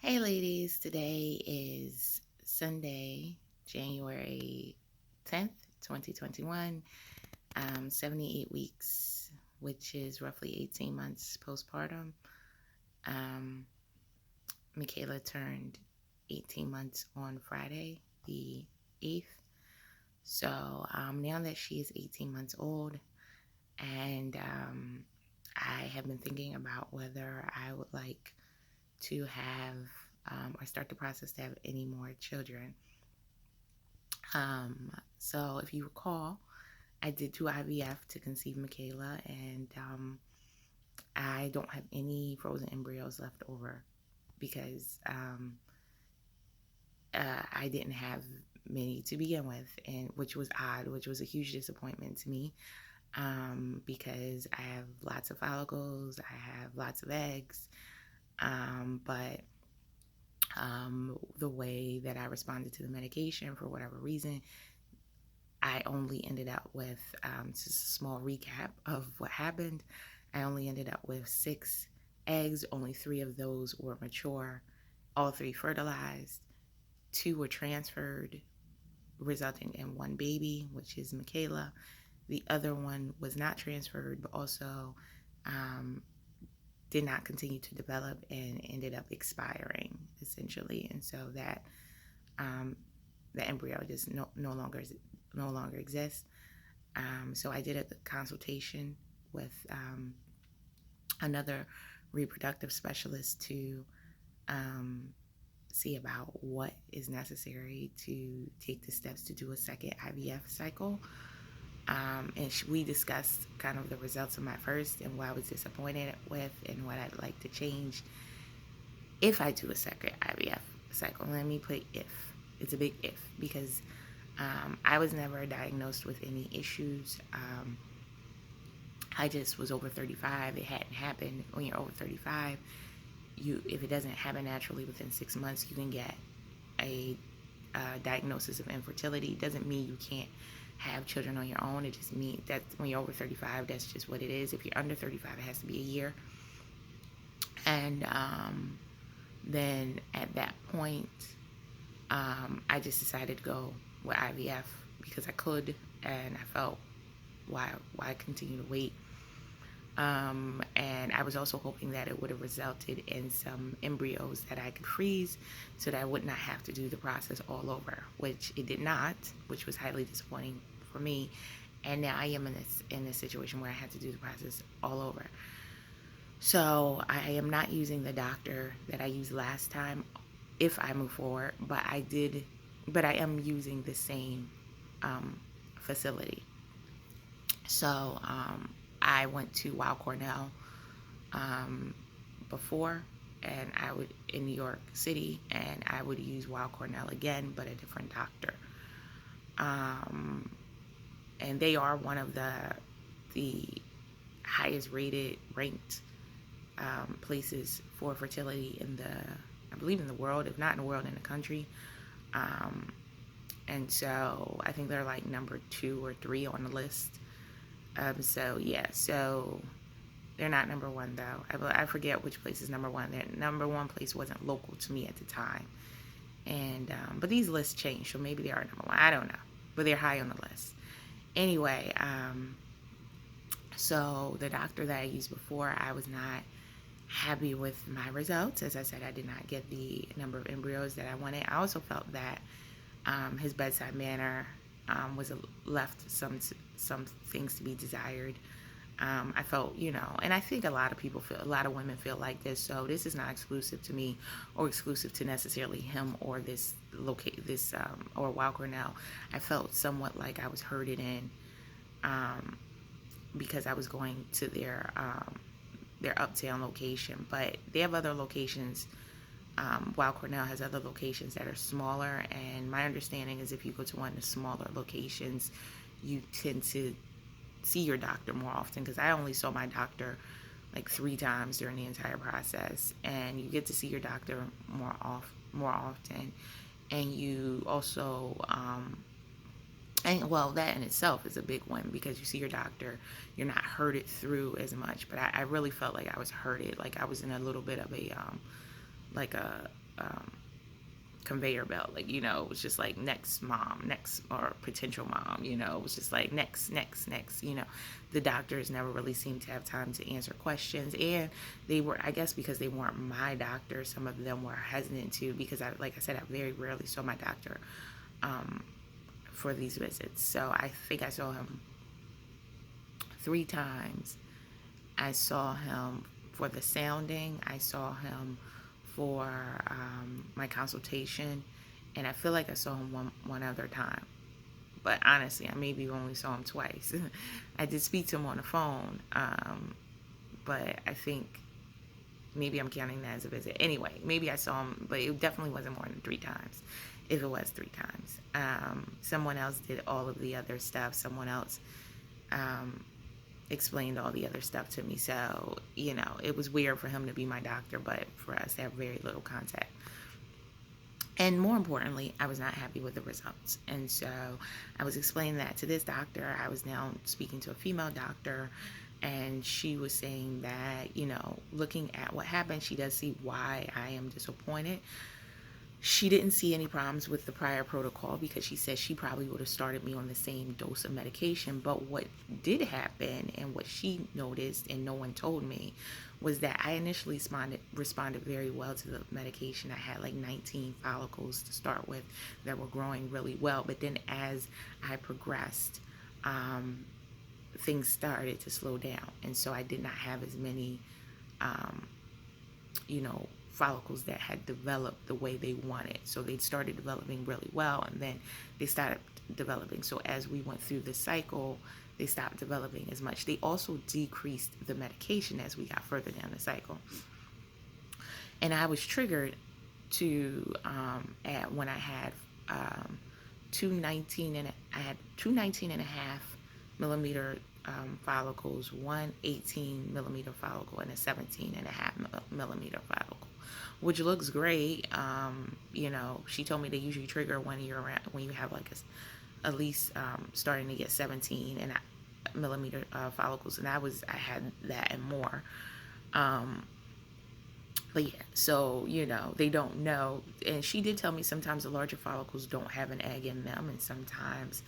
Hey ladies, today is Sunday, January 10th, 2021. 78 weeks, which is roughly 18 months postpartum. Um, Michaela turned 18 months on Friday, the 8th. So now that she is 18 months old, and I have been thinking about whether I would like to have or start the process to have any more children. So if you recall, I did do IVF to conceive Michaela, and I don't have any frozen embryos left over because I didn't have many to begin with, and which was odd, which was a huge disappointment to me because I have lots of follicles, I have lots of eggs, but the way that I responded to the medication, for whatever reason, I only ended up with, just a small recap of what happened. I only ended up with 6 eggs. Only 3 of those were mature. All 3 fertilized. 2 were transferred, resulting in 1 baby, which is Michaela. The other one was not transferred, but also um, did not continue to develop and ended up expiring, essentially. And so that um, the embryo just no longer exists. So I did a consultation with another reproductive specialist to um, see about what is necessary to take the steps to do a second IVF cycle. And we discussed kind of the results of my first and what I was disappointed with and what I'd like to change if I do a second IVF cycle. Let me put if. It's a big if because I was never diagnosed with any issues. I just was over 35. It hadn't happened. When you're over 35, if it doesn't happen naturally within 6 months, you can get a diagnosis of infertility. It doesn't mean you can't have children on your own. It just means that when you're over 35, that's just what it is. If you're under 35, it has to be a year. And then at that point, I just decided to go with IVF because I could, and I felt why continue to wait. And I was also hoping that it would have resulted in some embryos that I could freeze so that I would not have to do the process all over, which it did not, which was highly disappointing for me. And now I am in this situation where I had to do the process all over. So I am not using the doctor that I used last time if I move forward, but I am using the same facility. So I went to Weill Cornell before, and I would in New York City, and I would use Weill Cornell again, but a different doctor. And they are one of the highest ranked places for fertility I believe in the world, if not in the world, in the country. And so I think they're like number 2 or 3 on the list. So they're not number 1 though. I forget which place is number 1. Their number 1 place wasn't local to me at the time. And but these lists change, so maybe they are number 1. I don't know, but they're high on the list. Anyway, so the doctor that I used before, I was not happy with my results. As I said, I did not get the number of embryos that I wanted. I also felt that his bedside manner was left some things to be desired. I felt, and I think a lot of women feel like this. So this is not exclusive to me or exclusive to necessarily him or or Weill Cornell. I felt somewhat like I was herded in because I was going to their uptown location, but they have other locations. Weill Cornell has other locations that are smaller, and my understanding is if you go to one of the smaller locations, you tend to see your doctor more often, because I only saw my doctor like 3 times during the entire process, and you get to see your doctor more often, and you also and well, that in itself is a big one because you see your doctor, you're not herded through as much. But I really felt like I was herded, like I was in a little bit of a like conveyor belt. Like, it was just like next mom, next, or potential mom, it was just like next, next, next. The doctors never really seemed to have time to answer questions. And they were, I guess because they weren't my doctor, some of them were hesitant to, because like I said, I very rarely saw my doctor for these visits. So I think I saw him 3 times. I saw him for the sounding. I saw him for my consultation, and I feel like I saw him one other time. But honestly, I maybe only saw him twice. I did speak to him on the phone, but I think maybe I'm counting that as a visit. Anyway, maybe I saw him, but it definitely wasn't more than 3 times, if it was 3 times. Someone else did all of the other stuff. Someone else explained all the other stuff to me. So, it was weird for him to be my doctor, but for us to have very little contact. And more importantly, I was not happy with the results. And so I was explaining that to this doctor. I was now speaking to a female doctor, and she was saying that, looking at what happened, she does see why I am disappointed. She didn't see any problems with the prior protocol, because she said she probably would have started me on the same dose of medication. But what did happen, and what she noticed and no one told me, was that I initially responded very well to the medication. I had like 19 follicles to start with that were growing really well. But then as I progressed, things started to slow down. And so I did not have as many, follicles that had developed the way they wanted. So they started developing really well, and then they started developing. So as we went through the cycle, they stopped developing as much. They also decreased the medication as we got further down the cycle. And I was triggered to when I had two 19 and a half millimeter follicles, one 18 millimeter follicle, and a 17 and a half millimeter follicle, which looks great. She told me they usually trigger when you have like at least starting to get 17 and millimeter follicles, and I had that and more. But yeah, so they don't know. And she did tell me sometimes the larger follicles don't have an egg in them, and sometimes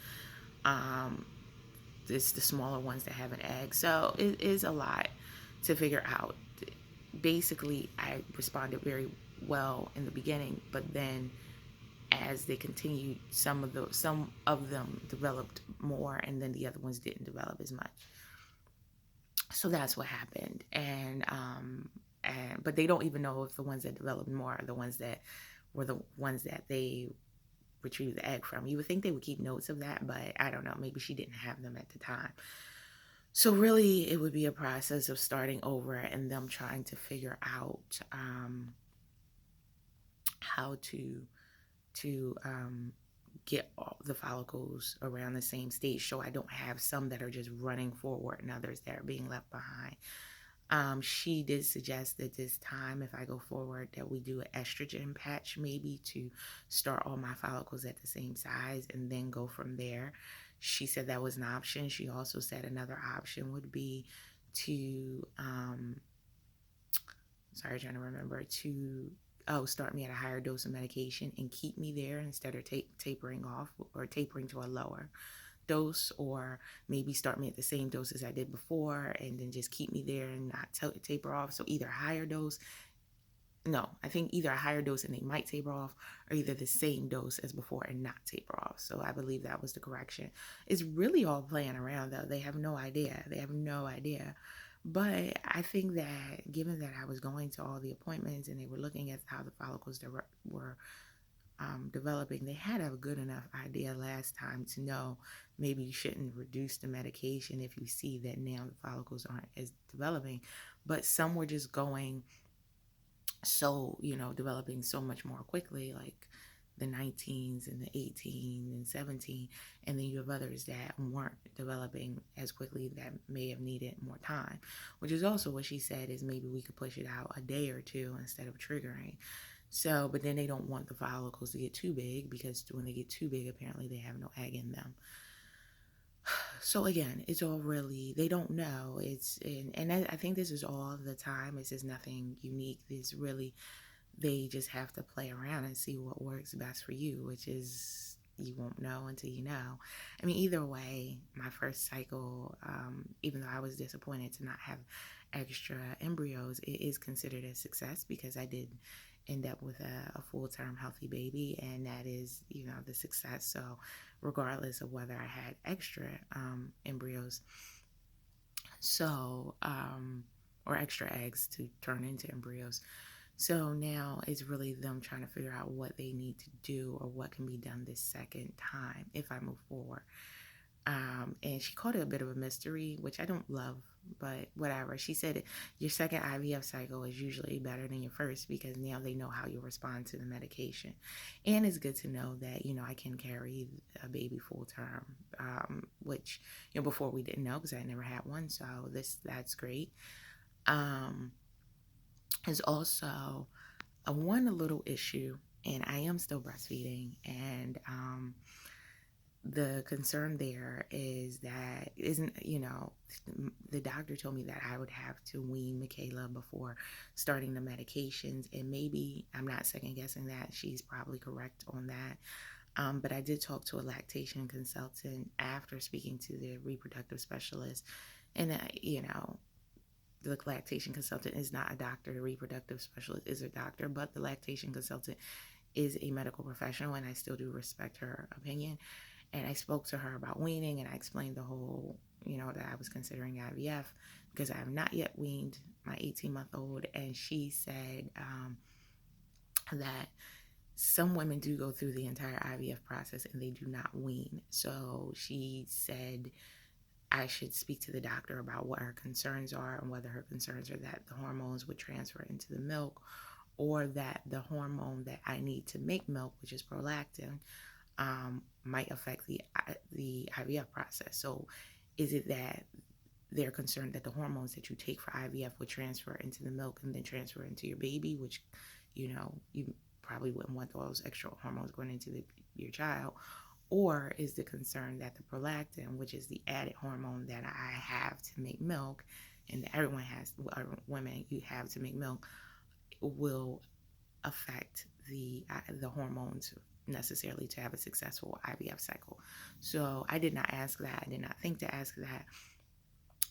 it's the smaller ones that have an egg. So it is a lot to figure out. Basically, I responded very well in the beginning, but then as they continued, some of them developed more, and then the other ones didn't develop as much. So that's what happened. But they don't even know if the ones that developed more are the ones that were the ones that they retrieved the egg from. You would think they would keep notes of that, but I don't know. Maybe she didn't have them at the time. So really, it would be a process of starting over and them trying to figure out how to get all the follicles around the same stage, so I don't have some that are just running forward and others that are being left behind. She did suggest that this time, if I go forward, that we do an estrogen patch, maybe to start all my follicles at the same size and then go from there. She said that was an option. She also said another option would be to, trying to remember, start me at a higher dose of medication and keep me there instead of tapering off or tapering to a lower dose, or maybe start me at the same dose as I did before and then just keep me there and not taper off. So either a higher dose and they might taper off, or either the same dose as before and not taper off. So I believe that was the correction. It's really all playing around though. They have no idea. But I think that given that I was going to all the appointments and they were looking at how the follicles that were developing, they had a good enough idea last time to know maybe you shouldn't reduce the medication if you see that now the follicles aren't as developing. But some were just going developing so much more quickly, like the 19s and the 18 and 17, and then you have others that weren't developing as quickly that may have needed more time, which is also what she said, is maybe we could push it out a day or two instead of triggering. So, but then they don't want the follicles to get too big, because when they get too big, apparently they have no egg in them. So again, it's all really, they don't know. I think this is all the time. This is nothing unique. This really, they just have to play around and see what works best for you, which is you won't know until you know. I mean, either way, my first cycle, even though I was disappointed to not have extra embryos, it is considered a success because I did end up with a full-term healthy baby, and that is, the success. So regardless of whether I had extra embryos, so or extra eggs to turn into embryos. So now it's really them trying to figure out what they need to do or what can be done this second time if I move forward. And she called it a bit of a mystery, which I don't love, but whatever. She said your second IVF cycle is usually better than your first because now they know how you respond to the medication. And it's good to know that, I can carry a baby full term, which, before we didn't know because I never had one. So that's great. Is also a little issue, and I am still breastfeeding, and the concern there is that the doctor told me that I would have to wean Michaela before starting the medications, and maybe I'm not second guessing that. She's probably correct on that. But I did talk to a lactation consultant after speaking to the reproductive specialist, and the lactation consultant is not a doctor. The reproductive specialist is a doctor, but the lactation consultant is a medical professional, and I still do respect her opinion. And I spoke to her about weaning, and I explained the whole, that I was considering IVF because I have not yet weaned my 18-month-old. And she said that some women do go through the entire IVF process and they do not wean. So she said I should speak to the doctor about what her concerns are and whether her concerns are that the hormones would transfer into the milk or that the hormone that I need to make milk, which is prolactin, might affect the IVF process. So is it that they're concerned that the hormones that you take for IVF would transfer into the milk and then transfer into your baby, which, you probably wouldn't want those extra hormones going into your child? Or is the concern that the prolactin, which is the added hormone that I have to make milk, and that everyone has, women, you have to make milk, will affect the hormones necessarily to have a successful IVF cycle? So I did not ask that. I did not think to ask that.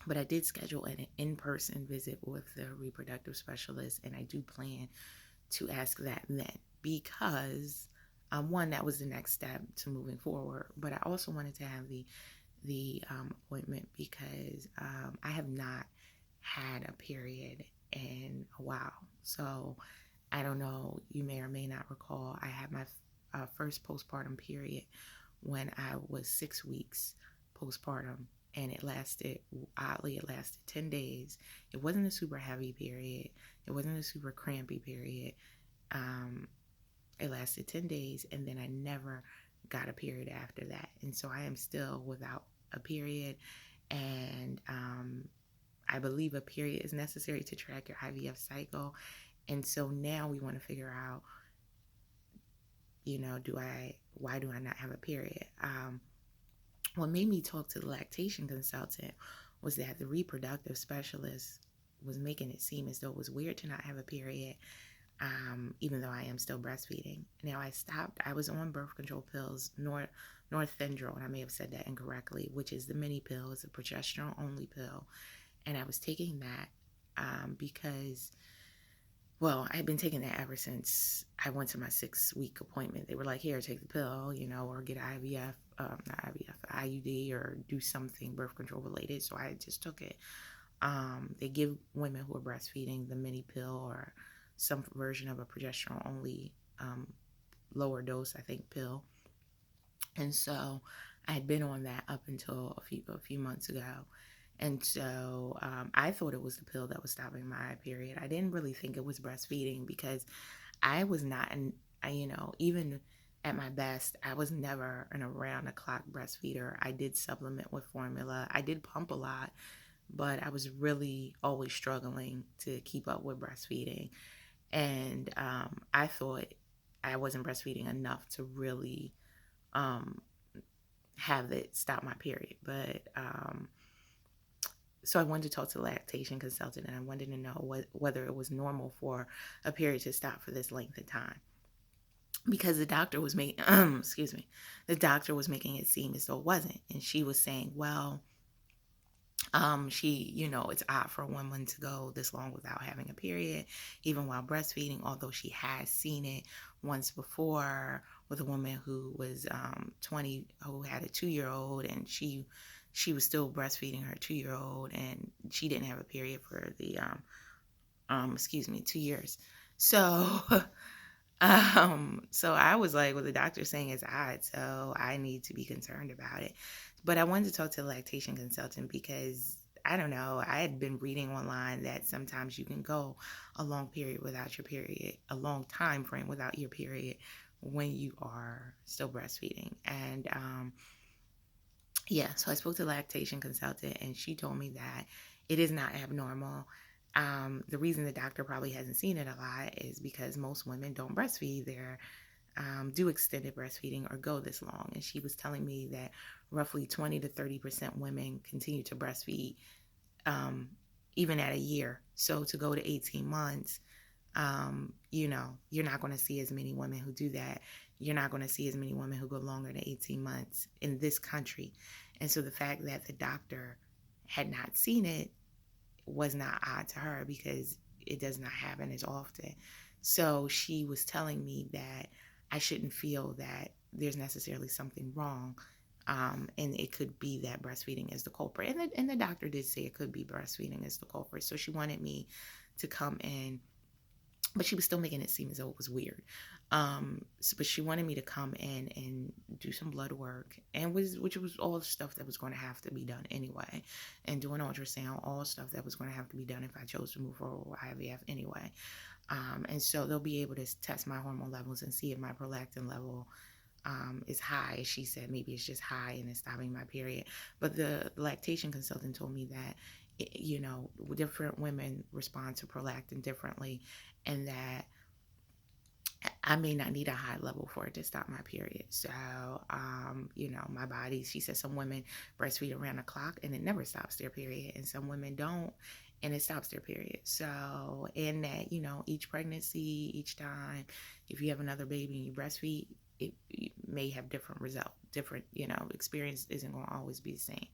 But I did schedule an in-person visit with the reproductive specialist, and I do plan to ask that then because one, that was the next step to moving forward. But I also wanted to have the appointment because I have not had a period in a while. So I don't know, you may or may not recall, I had my first postpartum period when I was 6 weeks postpartum, and it lasted 10 days. It wasn't a super heavy period. It wasn't a super crampy period. It lasted 10 days, and then I never got a period after that. And so I am still without a period, and I believe a period is necessary to track your IVF cycle. And so now we want to figure out, why do I not have a period? What made me talk to the lactation consultant was that the reproductive specialist was making it seem as though it was weird to not have a period, even though I am still breastfeeding. Now I was on birth control pills, Northindrol, and I may have said that incorrectly, which is the mini pill. It's a progesterone only pill. And I was taking that because, well, I've been taking that ever since I went to my 6-week appointment. They were like, here, take the pill, or get IVF, not IVF, IUD, or do something birth control related. So I just took it. They give women who are breastfeeding the mini pill or some version of a progesterone only lower dose, I think, pill. And so I had been on that up until a few months ago. And so I thought it was the pill that was stopping my period. I didn't really think it was breastfeeding because I was not, even at my best, I was never an around-the-clock breastfeeder. I did supplement with formula. I did pump a lot, but I was really always struggling to keep up with breastfeeding. And I thought I wasn't breastfeeding enough to really have it stop my period. But So I wanted to talk to the lactation consultant, and I wanted to know whether it was normal for a period to stop for this length of time, because the doctor was making excuse me, the doctor was making it seem as though it wasn't, and she was saying, well, she, it's odd for a woman to go this long without having a period, even while breastfeeding, although she has seen it once before with a woman who was 20, who had a 2-year-old, and she was still breastfeeding her 2-year-old, and she didn't have a period for the 2 years. So so I was like, well, the doctor's saying it's odd, so I need to be concerned about it. But I wanted to talk to a lactation consultant because I don't know, I had been reading online that sometimes you can go a long period without your period, a long time frame without your period when you are still breastfeeding. And yeah, so I spoke to a lactation consultant, and she told me that it is not abnormal. The reason the doctor probably hasn't seen it a lot is because most women don't breastfeed. Do extended breastfeeding or go this long. And she was telling me that roughly 20 to 30% women continue to breastfeed even at a year. So to go to 18 months, you're not going to see as many women who do that. You're not going to see as many women who go longer than 18 months in this country. And so the fact that the doctor had not seen it was not odd to her because it does not happen as often. So she was telling me that I shouldn't feel that there's necessarily something wrong. And it could be that breastfeeding is the culprit. And the doctor did say it could be breastfeeding is the culprit. So she wanted me to come in, but she was still making it seem as though it was weird. But she wanted me to come in and do some blood work, and which was all the stuff that was going to have to be done anyway, and do an ultrasound, all stuff that was going to have to be done if I chose to move forward with IVF anyway. And so they'll be able to test my hormone levels and see if my prolactin level is high. She said maybe it's just high and it's stopping my period. But the lactation consultant told me that different women respond to prolactin differently, and that I may not need a high level for it to stop my period. So, my body, she said some women breastfeed around the clock and it never stops their period, and some women don't and it stops their period. So, in that, each pregnancy, each time, if you have another baby and you breastfeed, it may have different result, different, experience isn't going to always be the same.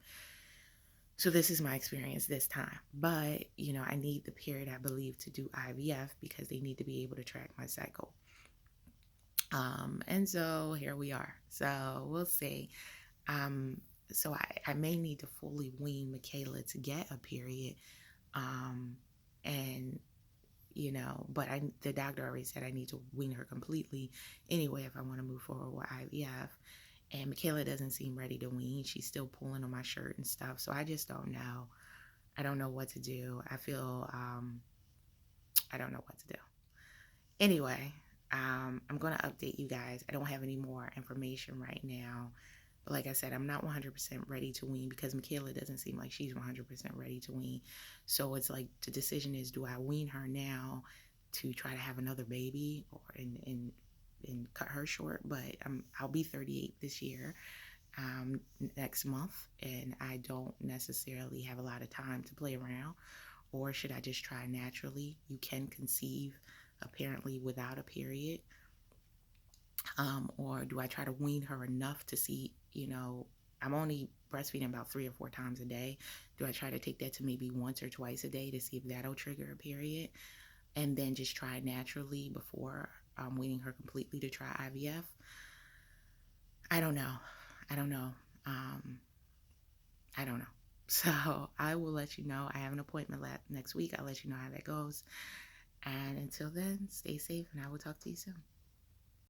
So this is my experience this time. But, I need the period, I believe, to do IVF because they need to be able to track my cycle. And so here we are. So we'll see. So I may need to fully wean Michaela to get a period. And but the doctor already said I need to wean her completely anyway if I want to move forward with IVF. And Michaela doesn't seem ready to wean. She's still pulling on my shirt and stuff. So I just don't know. I don't know what to do. I feel I don't know what to do. Anyway, I'm going to update you guys. I don't have any more information right now. But like I said, I'm not 100% ready to wean because Michaela doesn't seem like she's 100% ready to wean. So it's like the decision is, do I wean her now to try to have another baby or and cut her short? But I'll be 38 this year, next month, and I don't necessarily have a lot of time to play around. Or should I just try naturally? You can conceive apparently without a period. Or do I try to wean her enough to see, I'm only breastfeeding about 3 or 4 times a day. Do I try to take that to maybe once or twice a day to see if that'll trigger a period? And then just try naturally before weaning her completely to try IVF? I don't know. I don't know. So I will let you know. I have an appointment next week. I'll let you know how that goes. And until then, stay safe, and I will talk to you soon.